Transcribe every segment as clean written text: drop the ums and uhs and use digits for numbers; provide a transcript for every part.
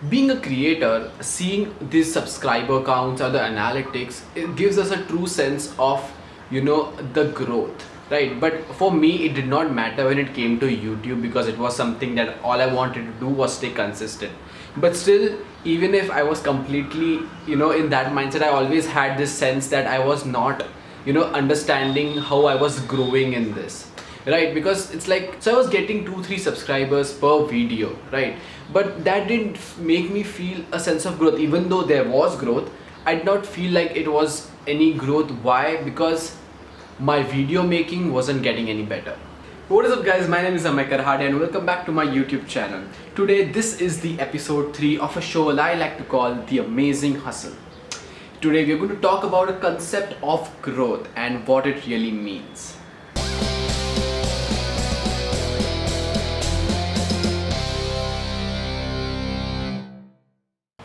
Being a creator, seeing these subscriber counts or the analytics, it gives us a true sense of the growth, right? But for me, it did not matter when it came to YouTube because it was something that all I wanted to do was stay consistent. But still, even if I was completely in that mindset, I always had this sense that I was not understanding how I was growing in this, right? Because it's like, so I was getting 2-3 subscribers per video, right? But that didn't make me feel a sense of growth. Even though there was growth, I did not feel like it was any growth. Why? Because my video making wasn't getting any better. What is up guys, my name is Amay Karhade and welcome back to my YouTube channel. Today this is the episode 3 of a show I like to call The Amazing Hustle. Today we are going to talk about a concept of growth and what it really means.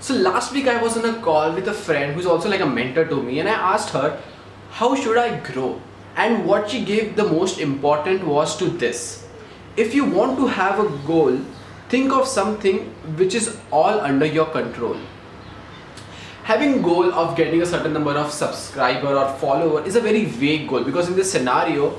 So last week I was on a call with a friend who's also like a mentor to me, and I asked her, how should I grow? And what she gave the most important was to this: if you want to have a goal, think of something which is all under your control. Having goal of getting a certain number of subscriber or follower is a very vague goal, because in this scenario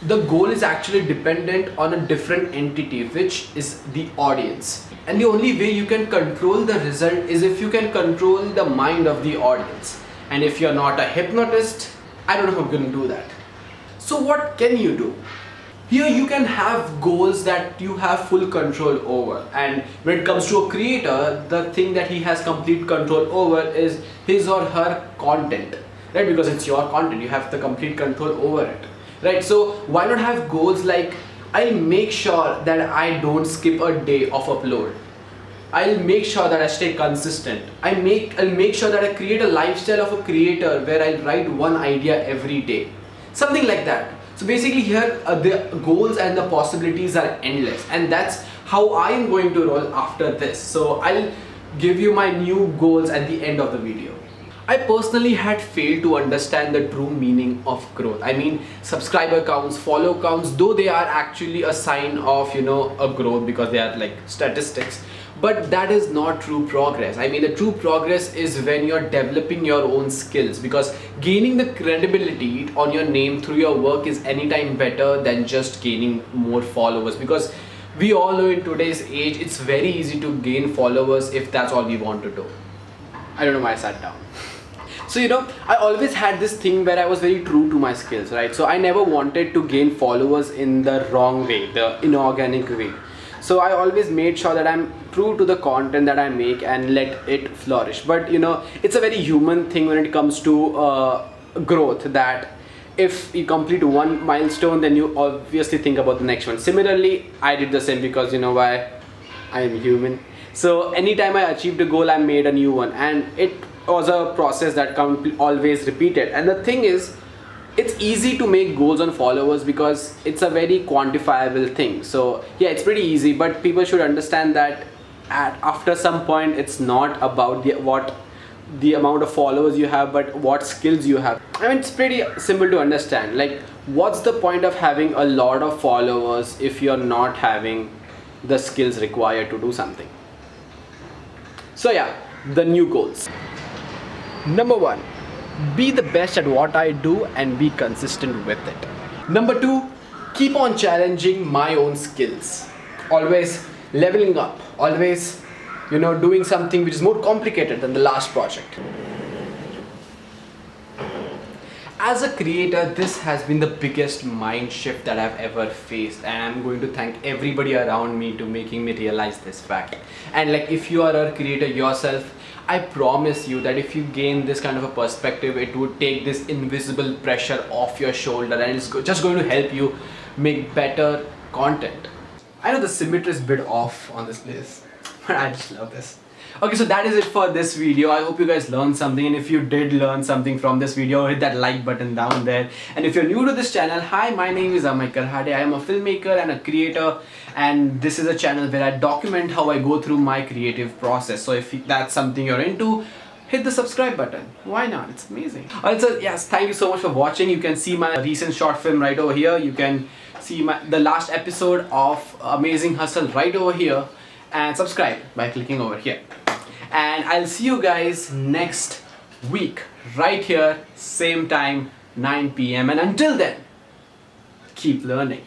the goal is actually dependent on a different entity, which is the audience. And the only way you can control the result is if you can control the mind of the audience. And if you're not a hypnotist, I don't know how you're going to do that. So what can you do? Here you can have goals that you have full control over. And when it comes to a creator, the thing that he has complete control over is his or her content, right? Because it's your content, you have the complete control over it, right? So why not have goals like, I'll make sure that I don't skip a day of upload. I'll make sure that I stay consistent. I'll make sure that I create a lifestyle of a creator where I'll write one idea every day. Something like that. So basically here the goals and the possibilities are endless, and that's how I am going to roll after this. So I'll give you my new goals at the end of the video. I personally had failed to understand the true meaning of growth. I mean, subscriber counts, follow counts, though they are actually a sign of a growth because they are like statistics, but that is not true progress. I mean, the true progress is when you're developing your own skills, because gaining the credibility on your name through your work is anytime better than just gaining more followers, because we all know in today's age it's very easy to gain followers if that's all we want to do. I don't know why I sat down. So I always had this thing where I was very true to my skills, right? So I never wanted to gain followers in the wrong way, the inorganic way. So I always made sure that I'm true to the content that I make and let it flourish. But it's a very human thing when it comes to growth, that if you complete one milestone, then you obviously think about the next one. Similarly, I did the same, because why? I am human. So anytime I achieved a goal, I made a new one, and it was a process that always repeated. And the thing is, it's easy to make goals on followers because it's a very quantifiable thing. So yeah, it's pretty easy, but people should understand that after some point it's not about the amount of followers you have, but what skills you have. I mean, it's pretty simple to understand. Like, what's the point of having a lot of followers if you're not having the skills required to do something? So yeah, the new goals. Number 1, be the best at what I do and be consistent with it. Number 2, keep on challenging my own skills. Always leveling up, always doing something which is more complicated than the last project. As a creator, this has been the biggest mind shift that I've ever faced, and I'm going to thank everybody around me to making me realize this fact. And like, if you are a creator yourself, I promise you that if you gain this kind of a perspective, it would take this invisible pressure off your shoulder, and it's just going to help you make better content. I know the symmetry is a bit off on this place, but I just love this. Okay, so that is it for this video. I hope you guys learned something, and if you did learn something from this video, hit that like button down there. And if you're new to this channel, hi, my name is Amay Karhade. I am a filmmaker and a creator, and this is a channel where I document how I go through my creative process. So if that's something you're into, hit the subscribe button. Why not? It's amazing. Alright, so yes, thank you so much for watching. You can see my recent short film right over here. You can see the last episode of Amazing Hustle right over here. and subscribe by clicking over here. And I'll see you guys next week right here, same time, 9 p.m. And until then, keep learning.